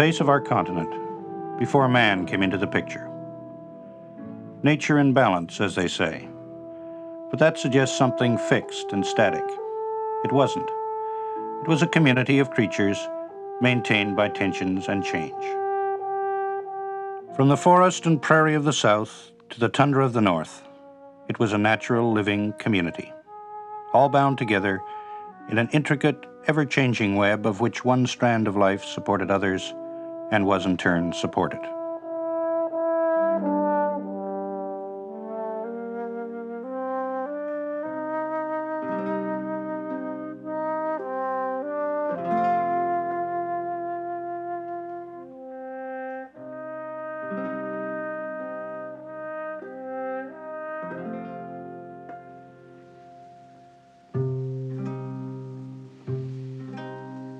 face of our continent before man came into the picture. Nature in balance, as they say. But that suggests something fixed and static. It wasn't. It was a community of creatures maintained by tensions and change. From the forest and prairie of the south to the tundra of the north, it was a natural living community, all bound together in an intricate, ever-changing web of which one strand of life supported others and was in turn supported.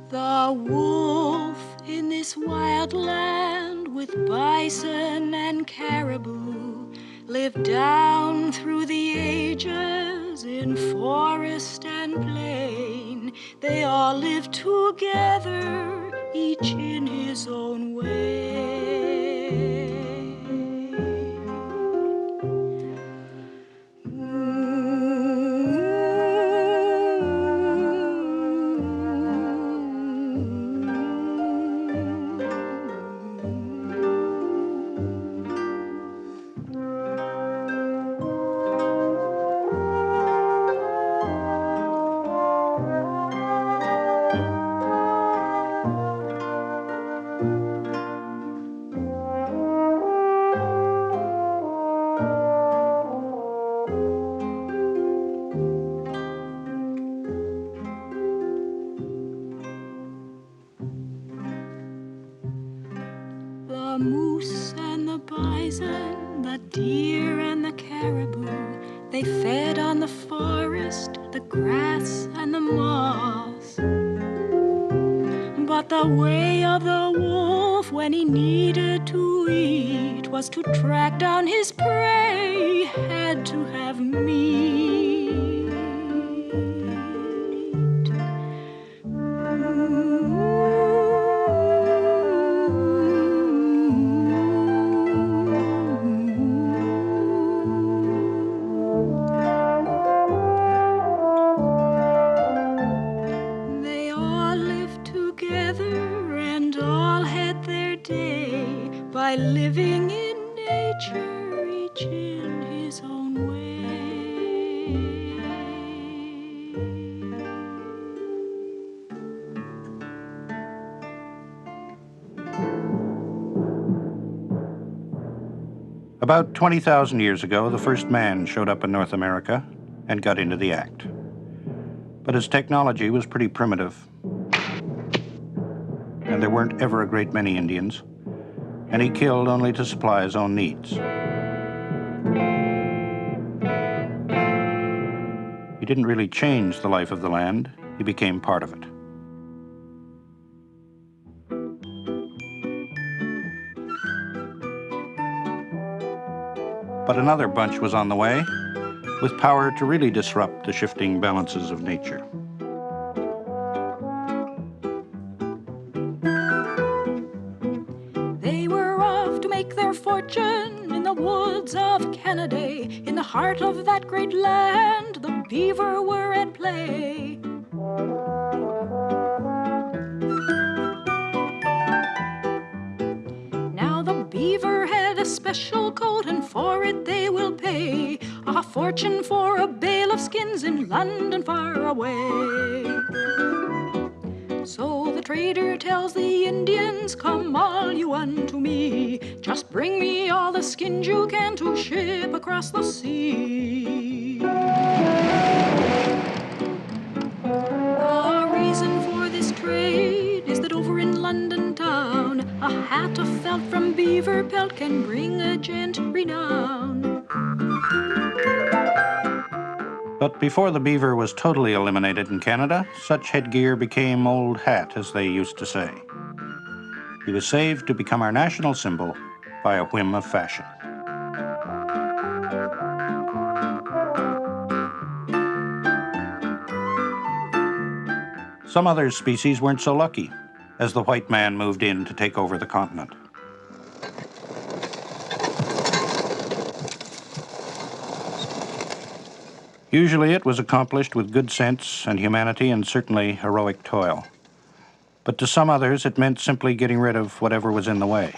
The wolf in this wild land with bison and caribou lived down through the ages in forest and plain. They all lived together, each in his own way. The moose and the bison, the deer and the caribou, they fed on the forest, the grass and the moss. But the way of the wolf when he needed to eat was to track down his prey, had to have meat. By living in nature, each in his own way. About 20,000 years ago, the first man showed up in North America and got into the act. But his technology was pretty primitive, and there weren't ever a great many Indians, and he killed only to supply his own needs. He didn't really change the life of the land, he became part of it. But another bunch was on the way, with power to really disrupt the shifting balances of nature. Fortune in the woods of Canada, in the heart of that great land, the beaver were at play. Now the beaver had a special coat, and for it they will pay a fortune for a bale of skins in London far away. So the trader tells the Indians, come all you unto me, just bring me all the skins you can to ship across the sea. The reason for this trade is that over in London town, a hat of felt from beaver pelt can bring a gent renown. But before the beaver was totally eliminated in Canada, such headgear became old hat, as they used to say. He was saved to become our national symbol by a whim of fashion. Some other species weren't so lucky, as the white man moved in to take over the continent. Usually it was accomplished with good sense and humanity and certainly heroic toil. But to some others it meant simply getting rid of whatever was in the way.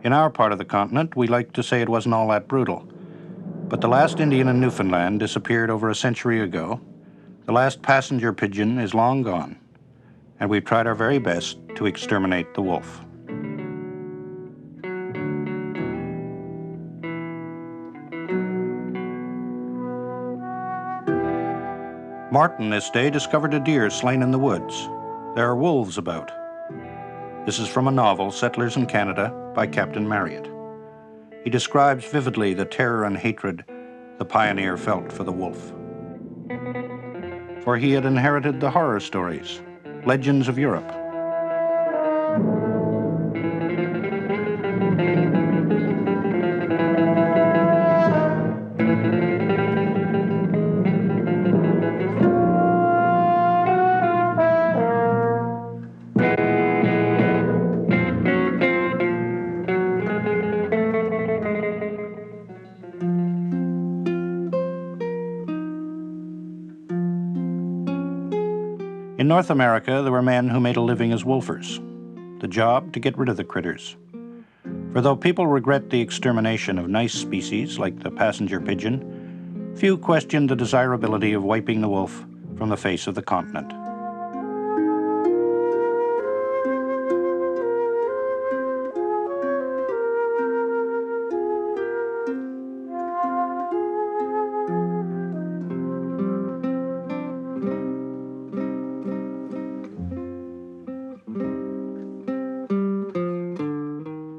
In our part of the continent, we like to say it wasn't all that brutal. But the last Indian in Newfoundland disappeared over a century ago. The last passenger pigeon is long gone. And we've tried our very best to exterminate the wolf. Martin this day discovered a deer slain in the woods. There are wolves about. This is from a novel, Settlers in Canada, by Captain Marryat. He describes vividly the terror and hatred the pioneer felt for the wolf. For he had inherited the horror stories, legends of Europe. In North America, there were men who made a living as wolfers. The job, to get rid of the critters. For though people regret the extermination of nice species like the passenger pigeon, few questioned the desirability of wiping the wolf from the face of the continent.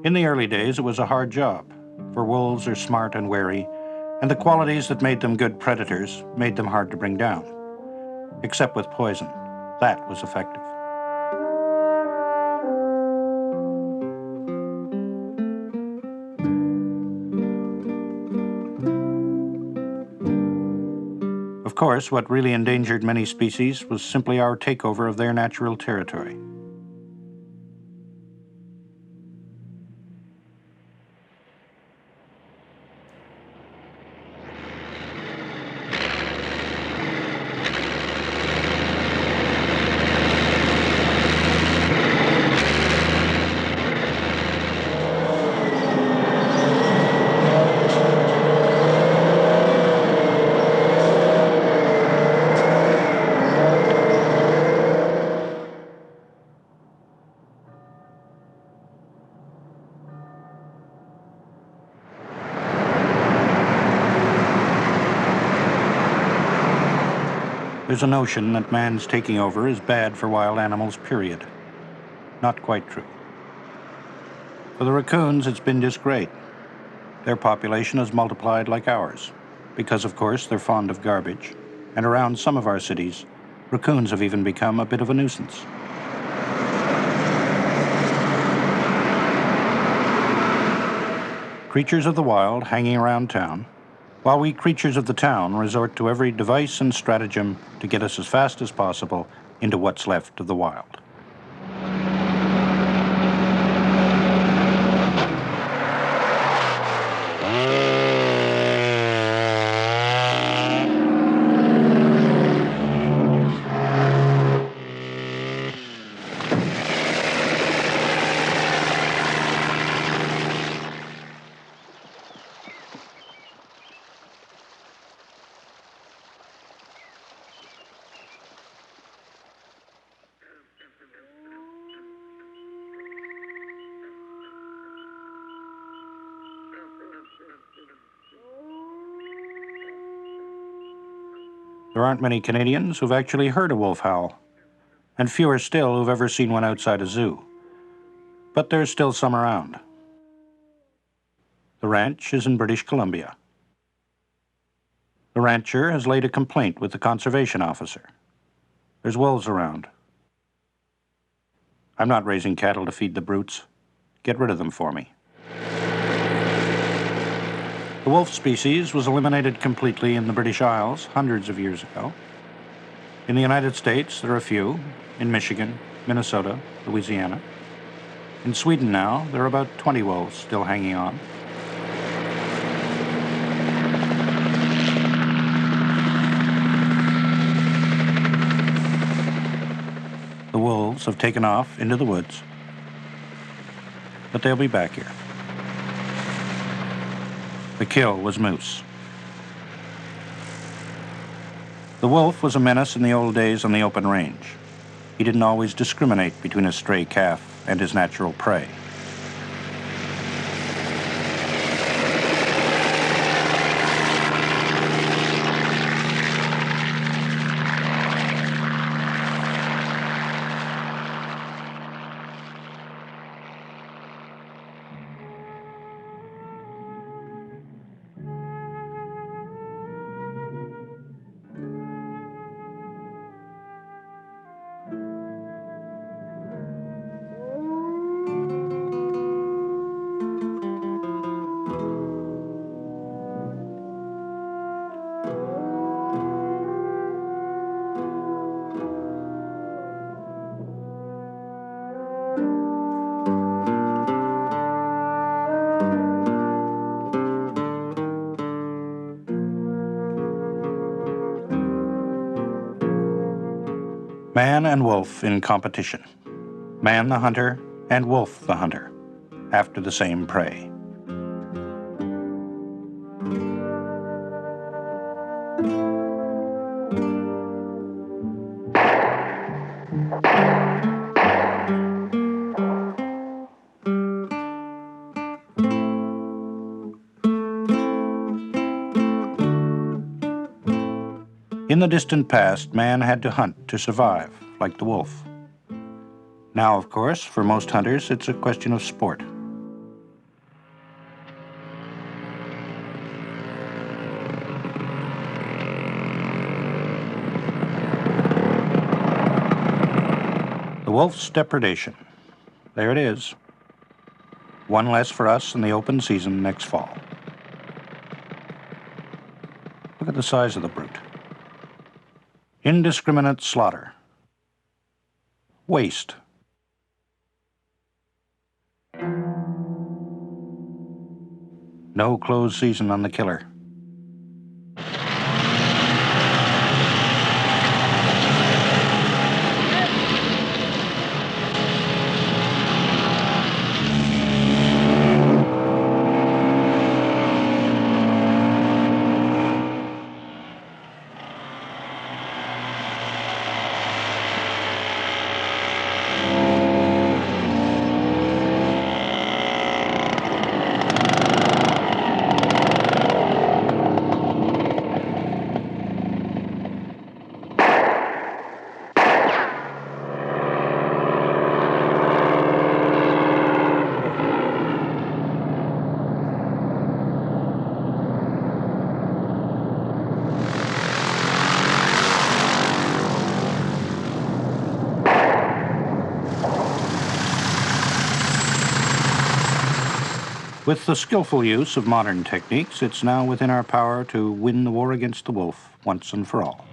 In the early days, it was a hard job, for wolves are smart and wary, and the qualities that made them good predators made them hard to bring down. Except with poison. That was effective. Of course, what really endangered many species was simply our takeover of their natural territory. There's a notion that man's taking over is bad for wild animals, period. Not quite true. For the raccoons, it's been just great. Their population has multiplied like ours, because of course they're fond of garbage, and around some of our cities, raccoons have even become a bit of a nuisance. Creatures of the wild hanging around town, while we creatures of the town resort to every device and stratagem to get us as fast as possible into what's left of the wild. There aren't many Canadians who've actually heard a wolf howl. and fewer still who've ever seen one outside a zoo. But there's still some around. The ranch is in British Columbia. The rancher has laid a complaint with the conservation officer. There's wolves around. I'm not raising cattle to feed the brutes. Get rid of them for me. The wolf species was eliminated completely in the British Isles hundreds of years ago. In the United States, there are a few, in Michigan, Minnesota, Louisiana. In Sweden now, there are about 20 wolves still hanging on. The wolves have taken off into the woods, but they'll be back here. The kill was moose. The wolf was a menace in the old days on the open range. He didn't always discriminate between a stray calf and his natural prey. Man and wolf in competition. Man the hunter and wolf the hunter, after the same prey. In the distant past, man had to hunt to survive, like the wolf. Now, of course, for most hunters, it's a question of sport. The wolf's depredation. There it is. One less for us in the open season next fall. Look at the size of the brute. Indiscriminate slaughter. Waste. No closed season on the killer. With the skillful use of modern techniques, it's now within our power to win the war against the wolf once and for all.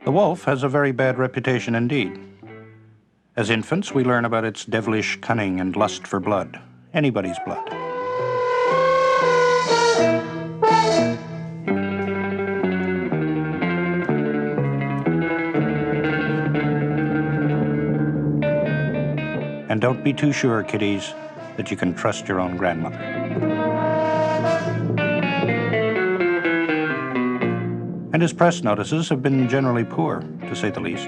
The wolf has a very bad reputation indeed. As infants, we learn about its devilish cunning and lust for blood. Anybody's blood. And don't be too sure, kiddies, that you can trust your own grandmother. And his press notices have been generally poor, to say the least.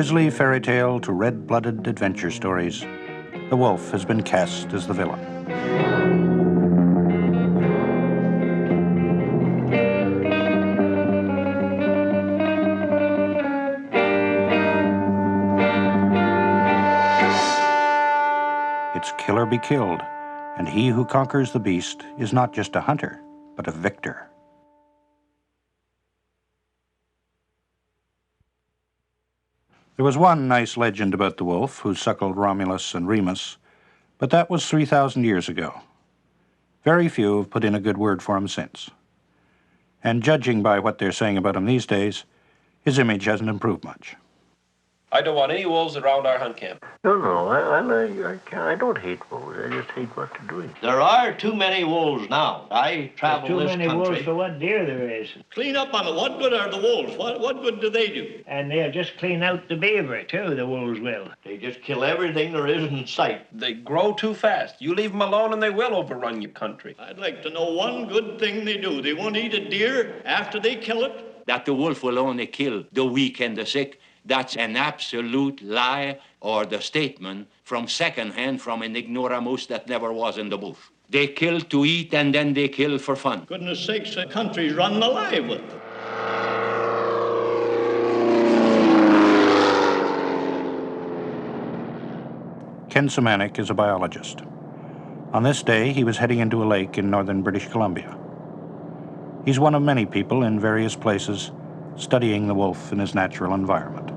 grisly fairy tale to red-blooded adventure stories, the wolf has been cast as the villain. It's kill or be killed, and he who conquers the beast is not just a hunter, but a victor. There was one nice legend about the wolf who suckled Romulus and Remus, but that was 3,000 years ago. Very few have put in a good word for him since. And judging by what they're saying about him these days, his image hasn't improved much. I don't want any wolves around our hunt camp. No, I don't hate wolves. I just hate what they're doing. There are too many wolves now. I travel Too this many wolves country. for what deer there is. Clean up on it. What good are the wolves? What good do they do? And they'll just clean out the beaver, too, the wolves will. They just kill everything there is in sight. They grow too fast. You leave them alone and they will overrun your country. I'd like to know one good thing they do. They won't eat a deer after they kill it. That the wolf will only kill the weak and the sick, that's an absolute lie, or the statement from secondhand from an ignoramus that never was in the booth. They kill to eat and then they kill for fun. Goodness sakes, the country's running alive with them. Ken Semanek is a biologist. On this day, he was heading into a lake in northern British Columbia. He's one of many people in various places studying the wolf in his natural environment.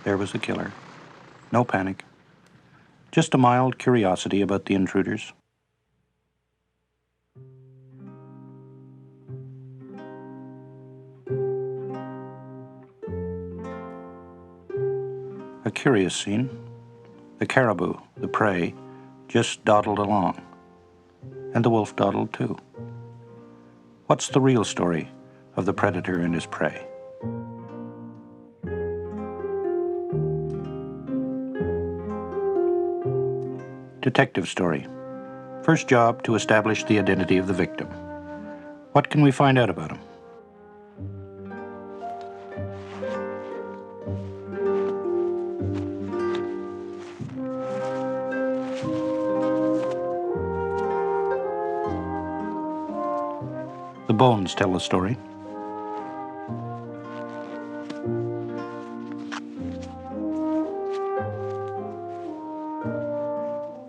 There was the killer. No panic. Just a mild curiosity about the intruders. A curious scene. The caribou, the prey, just dawdled along. And the wolf dawdled too. What's the real story of the predator and his prey? Detective story. First job to establish the identity of the victim. What can we find out about him? The bones tell the story.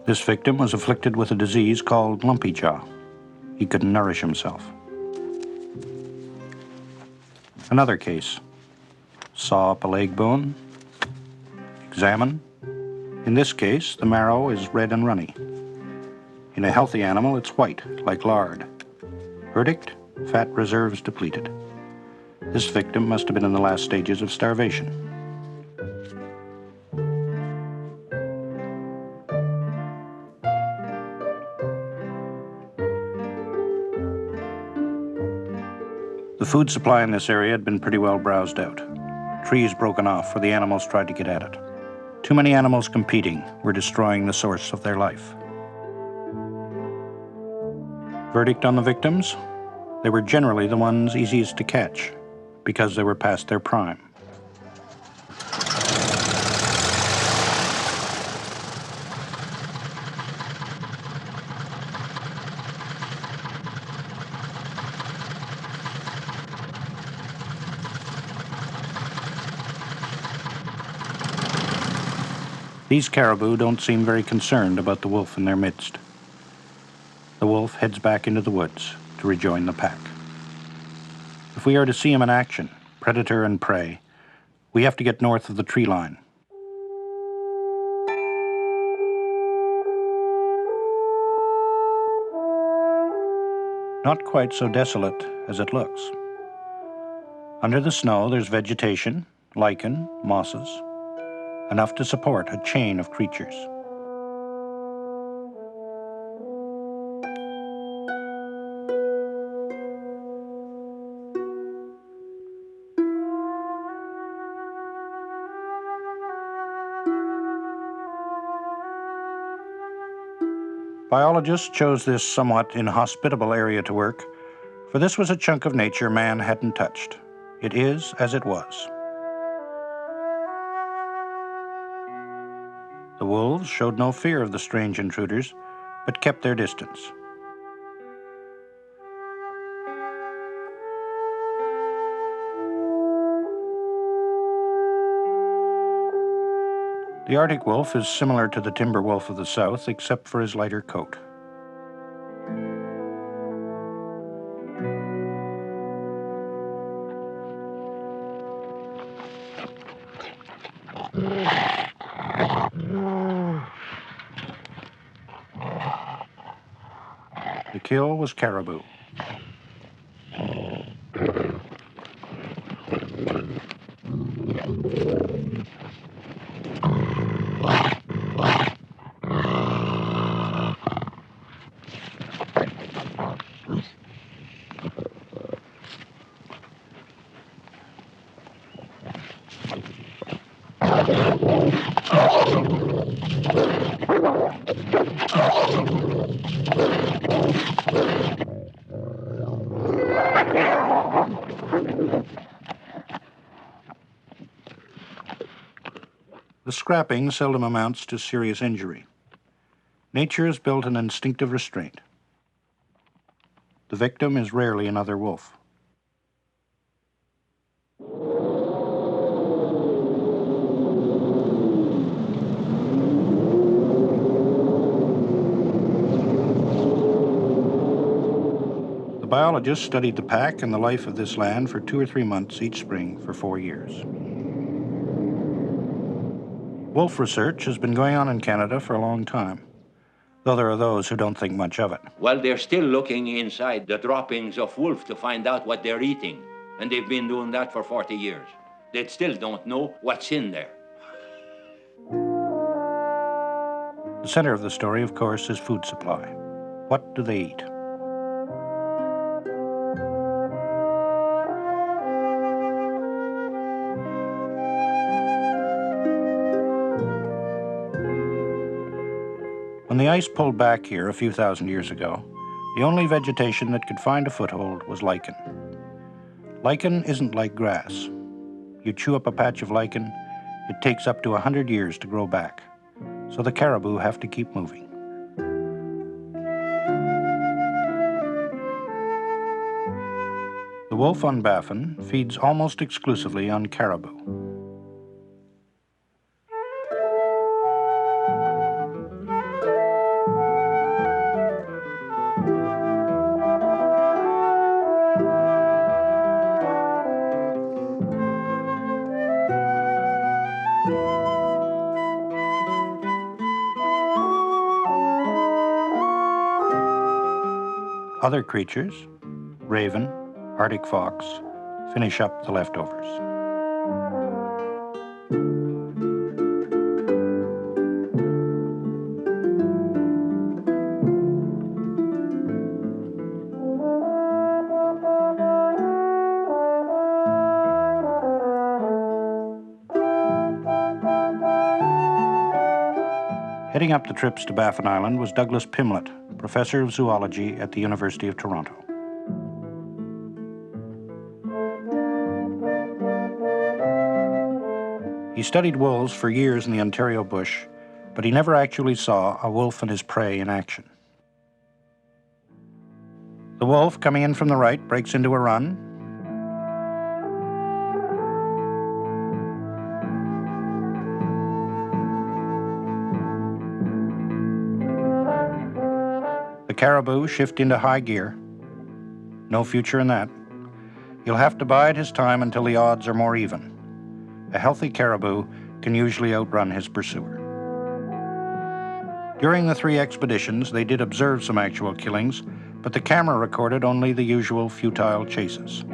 This victim was afflicted with a disease called lumpy jaw. He couldn't nourish himself. Another case. Saw up a leg bone. Examine. In this case, the marrow is red and runny. In a healthy animal, it's white, like lard. Verdict: fat reserves depleted. This victim must have been in the last stages of starvation. The food supply in this area had been pretty well browsed out. Trees broken off where the animals tried to get at it. Too many animals competing were destroying the source of their life. Verdict on the victims? They were generally the ones easiest to catch because they were past their prime. These caribou don't seem very concerned about the wolf in their midst. The wolf heads back into the woods to rejoin the pack. If we are to see him in action, predator and prey, we have to get north of the tree line. Not quite so desolate as it looks. Under the snow, there's vegetation, lichen, mosses, enough to support a chain of creatures. Biologists chose this somewhat inhospitable area to work, for this was a chunk of nature man hadn't touched. It is as it was. The wolves showed no fear of the strange intruders, but kept their distance. The Arctic wolf is similar to the timber wolf of the south, except for his lighter coat. The kill was caribou. The scrapping seldom amounts to serious injury. Nature has built an instinctive restraint. The victim is rarely another wolf. The biologists studied the pack and the life of this land for 2 or 3 months each spring for 4 years. Wolf research has been going on in Canada for a long time, though there are those who don't think much of it. Well, they're still looking inside the droppings of wolf to find out what they're eating, and they've been doing that for 40 years. They still don't know what's in there. The center of the story, of course, is food supply. What do they eat? When the ice pulled back here a few thousand years ago, the only vegetation that could find a foothold was lichen. Lichen isn't like grass. You chew up a patch of lichen, it takes up to 100 years to grow back, so the caribou have to keep moving. The wolf on Baffin feeds almost exclusively on caribou. Other creatures, raven, Arctic fox, finish up the leftovers. Heading up the trips to Baffin Island was Douglas Pimlett, professor of zoology at the University of Toronto. He studied wolves for years in the Ontario bush, but he never actually saw a wolf and his prey in action. The wolf, coming in from the right, breaks into a run. The caribou shift into high gear. No future in that. He'll have to bide his time until the odds are more even. A healthy caribou can usually outrun his pursuer. During the 3 expeditions, they did observe some actual killings, but the camera recorded only the usual futile chases.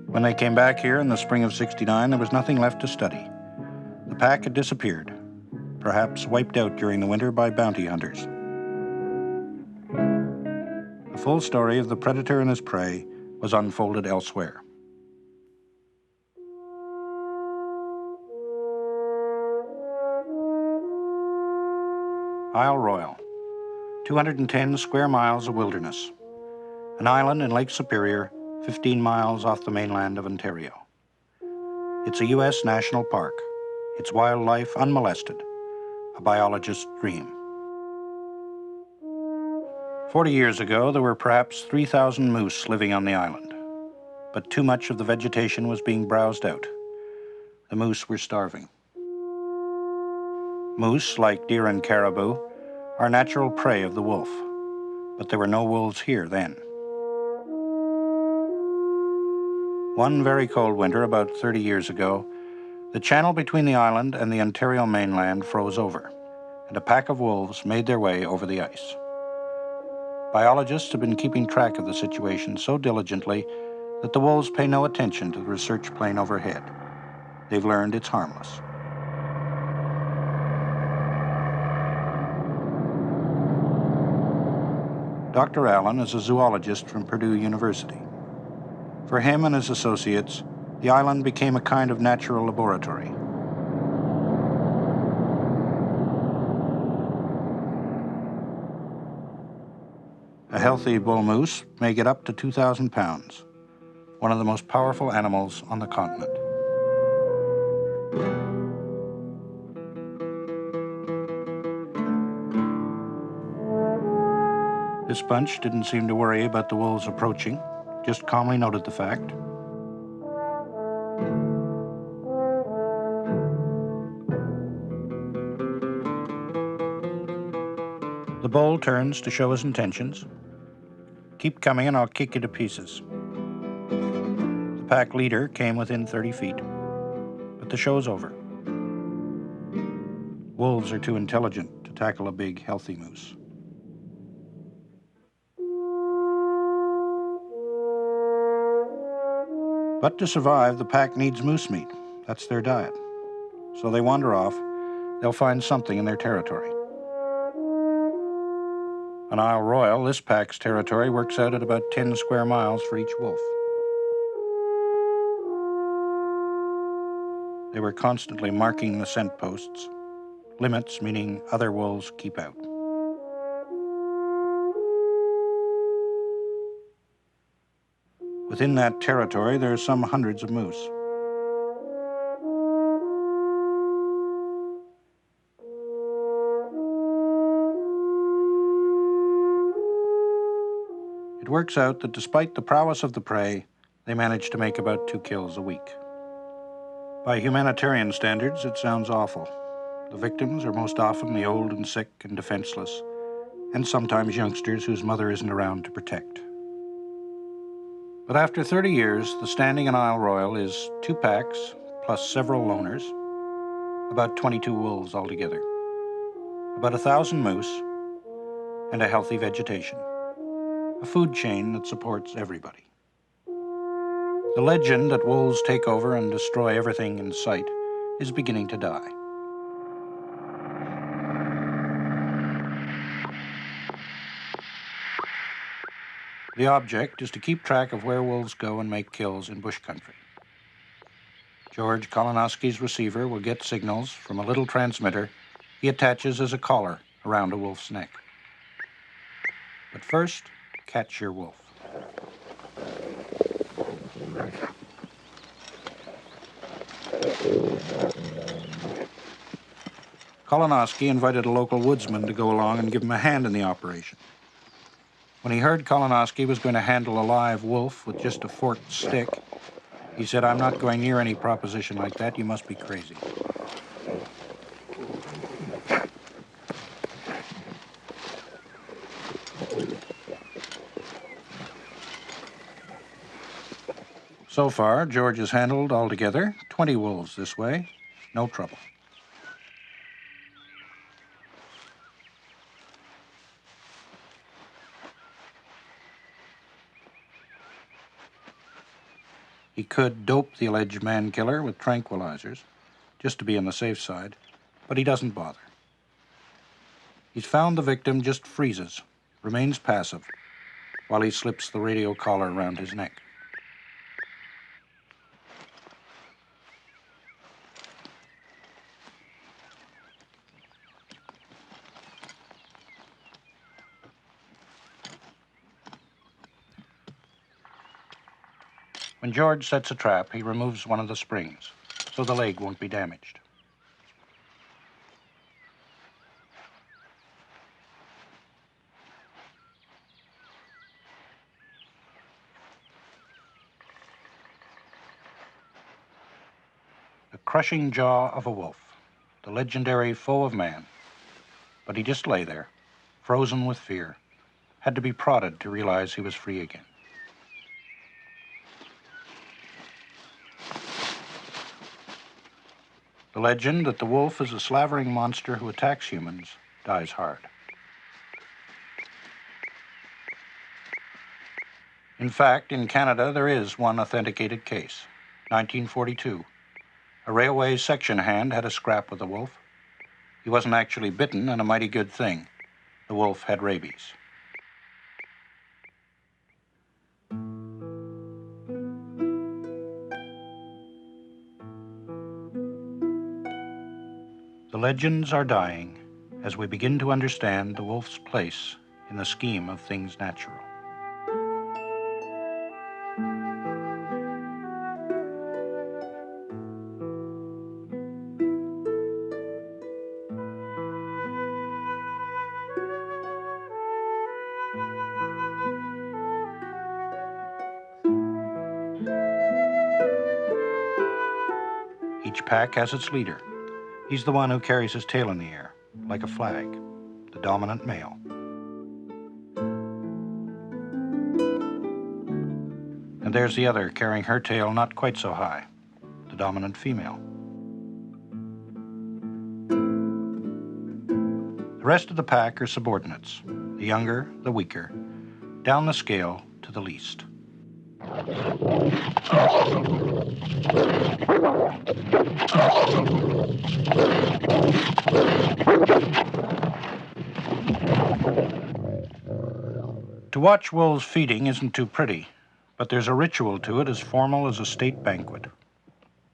When they came back here in the spring of '69, there was nothing left to study. The pack had disappeared, perhaps wiped out during the winter by bounty hunters. The full story of the predator and his prey was unfolded elsewhere. Isle Royal, 210 square miles of wilderness, an island in Lake Superior, 15 miles off the mainland of Ontario. It's a U.S. national park, its wildlife unmolested, a biologist's dream. 40 years ago, there were perhaps 3,000 moose living on the island, but too much of the vegetation was being browsed out. The moose were starving. Moose, like deer and caribou, are natural prey of the wolf, but there were no wolves here then. One very cold winter, about 30 years ago, the channel between the island and the Ontario mainland froze over, and a pack of wolves made their way over the ice. Biologists have been keeping track of the situation so diligently that the wolves pay no attention to the research plane overhead. They've learned it's harmless. Dr. Allen is a zoologist from Purdue University. For him and his associates, the island became a kind of natural laboratory. A healthy bull moose may get up to 2,000 pounds, one of the most powerful animals on the continent. This bunch didn't seem to worry about the wolves approaching, just calmly noted the fact. The bull turns to show his intentions. Keep coming and I'll kick you to pieces. The pack leader came within 30 feet, but the show's over. Wolves are too intelligent to tackle a big, healthy moose. But to survive, the pack needs moose meat. That's their diet. So they wander off. They'll find something in their territory. On Isle Royal, this pack's territory works out at about 10 square miles for each wolf. They were constantly marking the scent posts, limits meaning other wolves keep out. Within that territory, there are some hundreds of moose. It works out that despite the prowess of the prey, they manage to make about 2 kills a week. By humanitarian standards, it sounds awful. The victims are most often the old and sick and defenseless, and sometimes youngsters whose mother isn't around to protect. But after 30 years, the standing in Isle Royal is 2 packs, plus several loners, about 22 wolves altogether, about 1,000 moose, and a healthy vegetation, a food chain that supports everybody. The legend that wolves take over and destroy everything in sight is beginning to die. The object is to keep track of where wolves go and make kills in bush country. George Kolonowski's receiver will get signals from a little transmitter he attaches as a collar around a wolf's neck. But first, catch your wolf. Kolonowski invited a local woodsman to go along and give him a hand in the operation. When he heard Kolonowski was going to handle a live wolf with just a forked stick, he said, "I'm not going near any proposition like that. You must be crazy." So far, George has handled altogether 20 wolves this way. No trouble. He could dope the alleged man-killer with tranquilizers, just to be on the safe side, but he doesn't bother. He's found the victim just freezes, remains passive, while he slips the radio collar around his neck. When George sets a trap, he removes one of the springs, so the leg won't be damaged. The crushing jaw of a wolf, the legendary foe of man. But he just lay there, frozen with fear, had to be prodded to realize he was free again. The legend that the wolf is a slavering monster who attacks humans dies hard. In fact, in Canada, there is one authenticated case. 1942. A railway section hand had a scrap with the wolf. He wasn't actually bitten, and a mighty good thing. The wolf had rabies. The legends are dying as we begin to understand the wolf's place in the scheme of things natural. Each pack has its leader. He's the one who carries his tail in the air, like a flag, the dominant male. And there's the other carrying her tail not quite so high, the dominant female. The rest of the pack are subordinates, the younger, the weaker, down the scale to the least. To watch wolves feeding isn't too pretty, but there's a ritual to it as formal as a state banquet.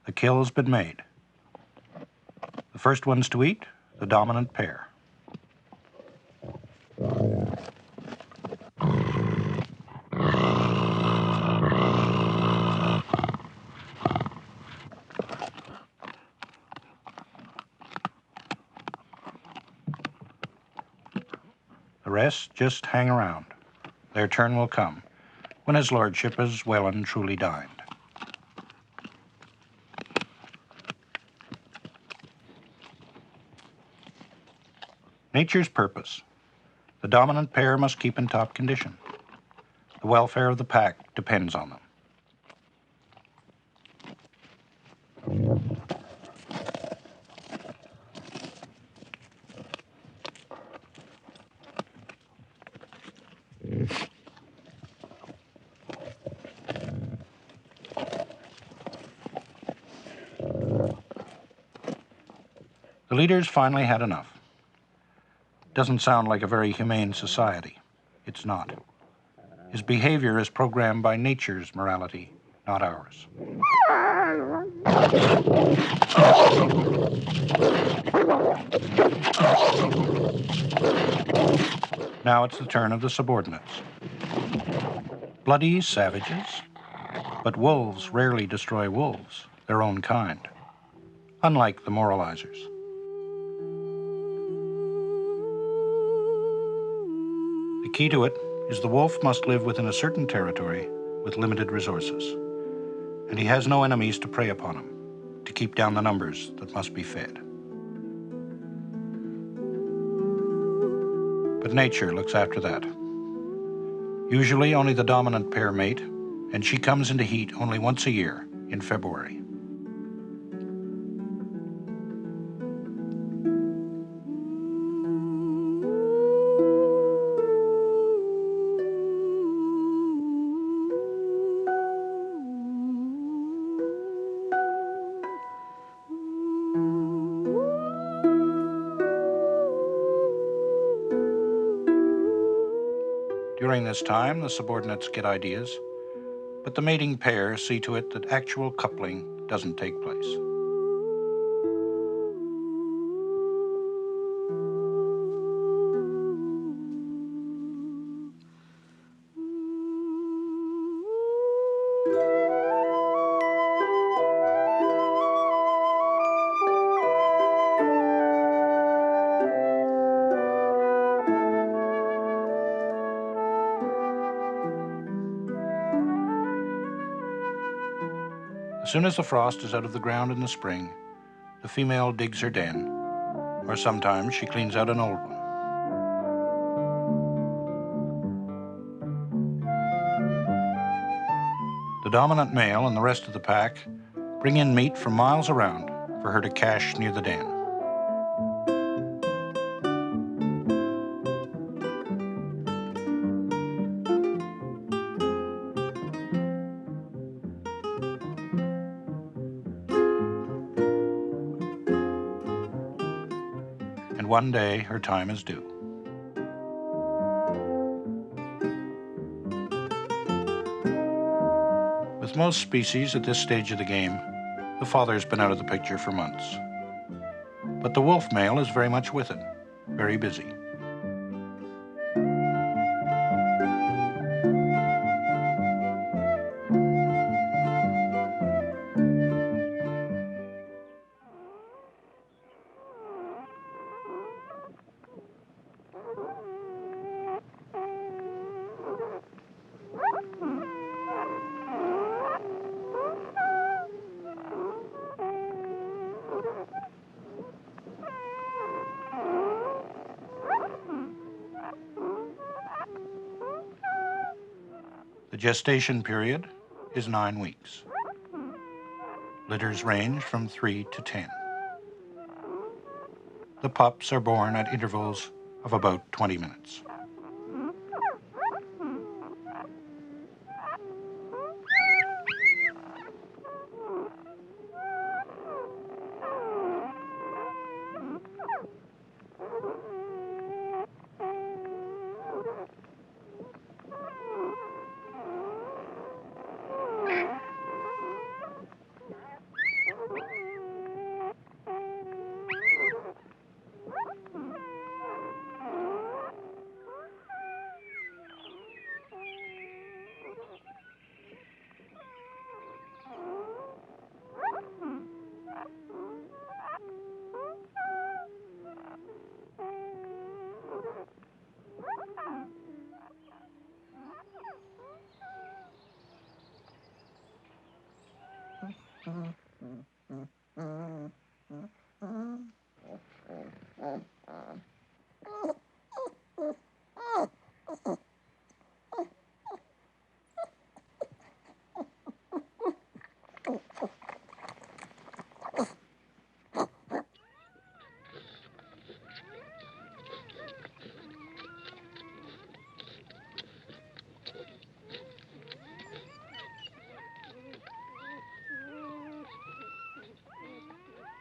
The kill's been made. The first ones to eat, the dominant pair. The rest just hang around. Their turn will come, when his lordship has well and truly dined. Nature's purpose. The dominant pair must keep in top condition. The welfare of the pack depends on them. The leaders finally had enough. Doesn't sound like a very humane society. It's not. His behavior is programmed by nature's morality, not ours. Now it's the turn of the subordinates. Bloody savages, but wolves rarely destroy wolves, their own kind, unlike the moralizers. The key to it is the wolf must live within a certain territory with limited resources, and he has no enemies to prey upon him, to keep down the numbers that must be fed. But nature looks after that. Usually only the dominant pair mate, and she comes into heat only once a year, in February. During this time, the subordinates get ideas, but the mating pair see to it that actual coupling doesn't take place. soon as the frost is out of the ground in the spring, the female digs her den, or sometimes she cleans out an old one. The dominant male and the rest of the pack bring in meat from miles around for her to cache near the den. And one day her time is due. With most species at this stage of the game, the father's been out of the picture for months. But the wolf male is very much with it, very busy. The gestation period is 9 weeks. Litters range from 3 to 10. The pups are born at intervals of about 20 minutes.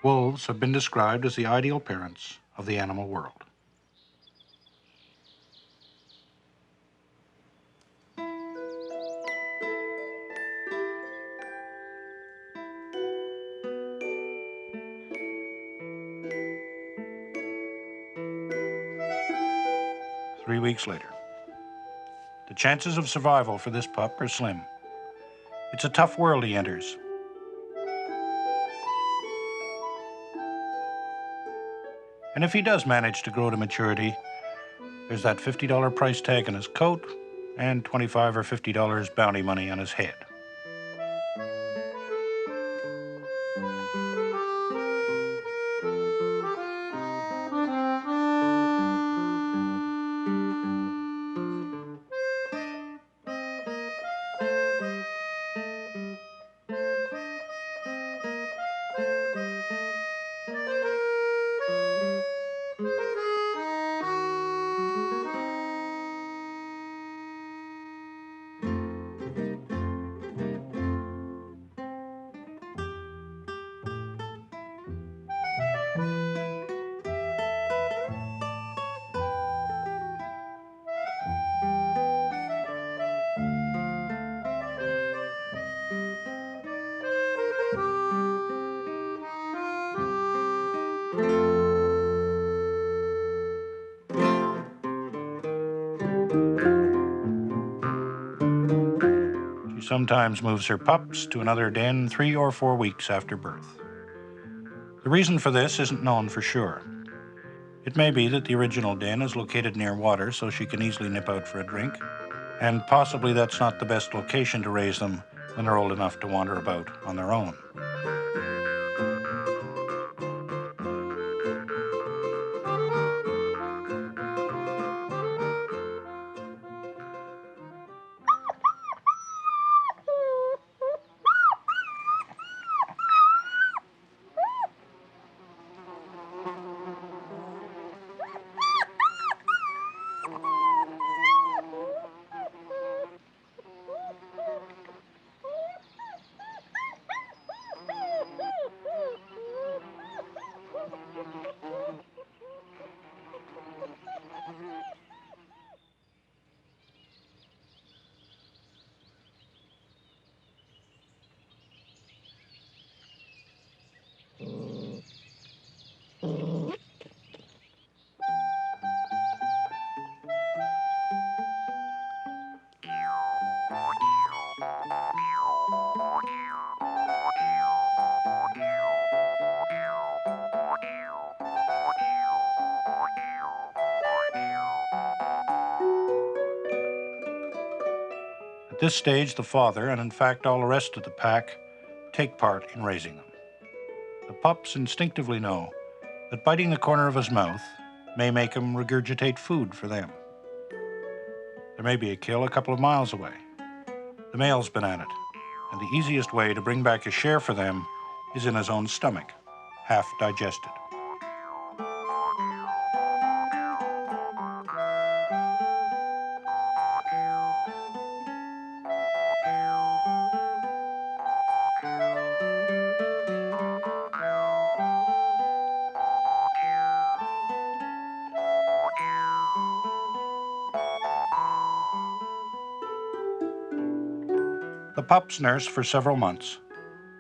Wolves have been described as the ideal parents of the animal world. Three weeks later. The chances of survival for this pup are slim. It's a tough world he enters. And if he does manage to grow to maturity, there's that $50 price tag on his coat and $25 or $50 bounty money on his head. She sometimes moves her pups to another den 3 or 4 weeks after birth. The reason for this isn't known for sure. It may be that the original den is located near water so she can easily nip out for a drink, and possibly that's not the best location to raise them when they're old enough to wander about on their own. At this stage, the father, and in fact all the rest of the pack, take part in raising them. The pups instinctively know that biting the corner of his mouth may make him regurgitate food for them. There may be a kill a couple of miles away. The male's been at it, and the easiest way to bring back a share for them is in his own stomach, half digested. The pups nurse for several months,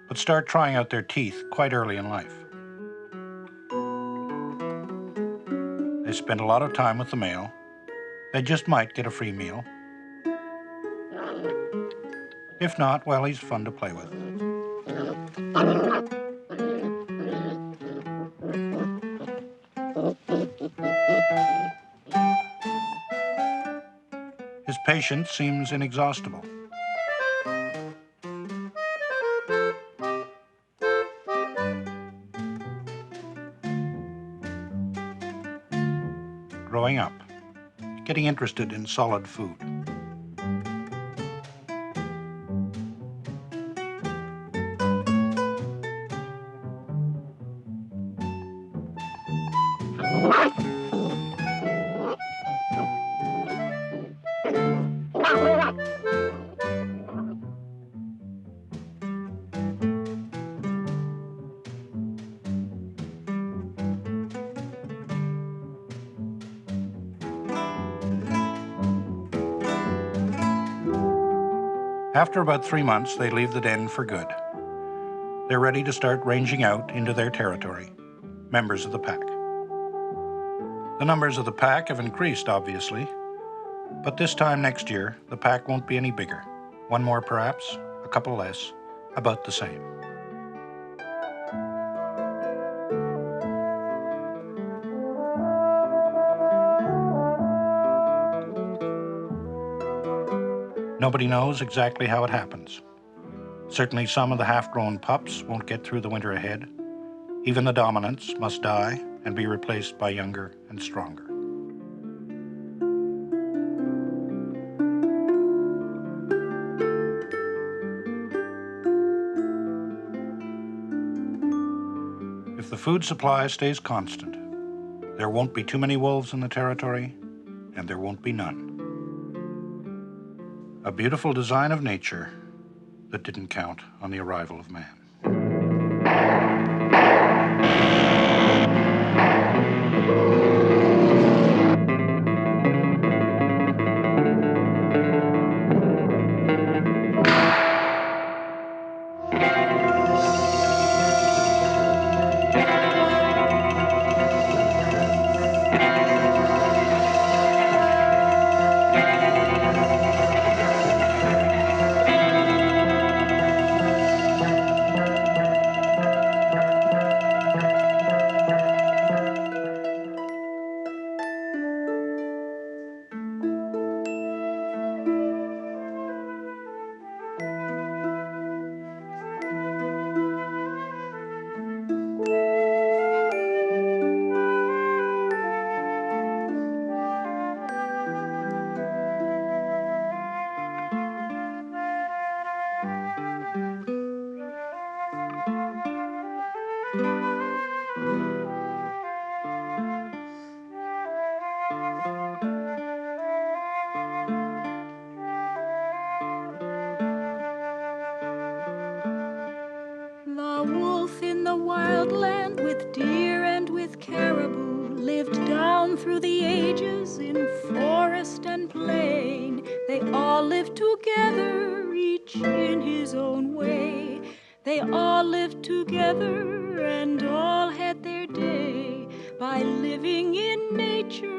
but start trying out their teeth quite early in life. They spend a lot of time with the male. They just might get a free meal. If not, well, he's fun to play with. His patience seems inexhaustible. Growing up, getting interested in solid food. After about 3 months, they leave the den for good. They're ready to start ranging out into their territory, members of the pack. The numbers of the pack have increased, obviously, but this time next year, the pack won't be any bigger. One more perhaps, a couple less, about the same. Nobody knows exactly how it happens. Certainly some of the half-grown pups won't get through the winter ahead. Even the dominants must die and be replaced by younger and stronger. If the food supply stays constant, there won't be too many wolves in the territory, and there won't be none. A beautiful design of nature that didn't count on the arrival of man. with caribou lived down through the ages in forest and plain. They all lived together, each in his own way. They all lived together and all had their day by living in nature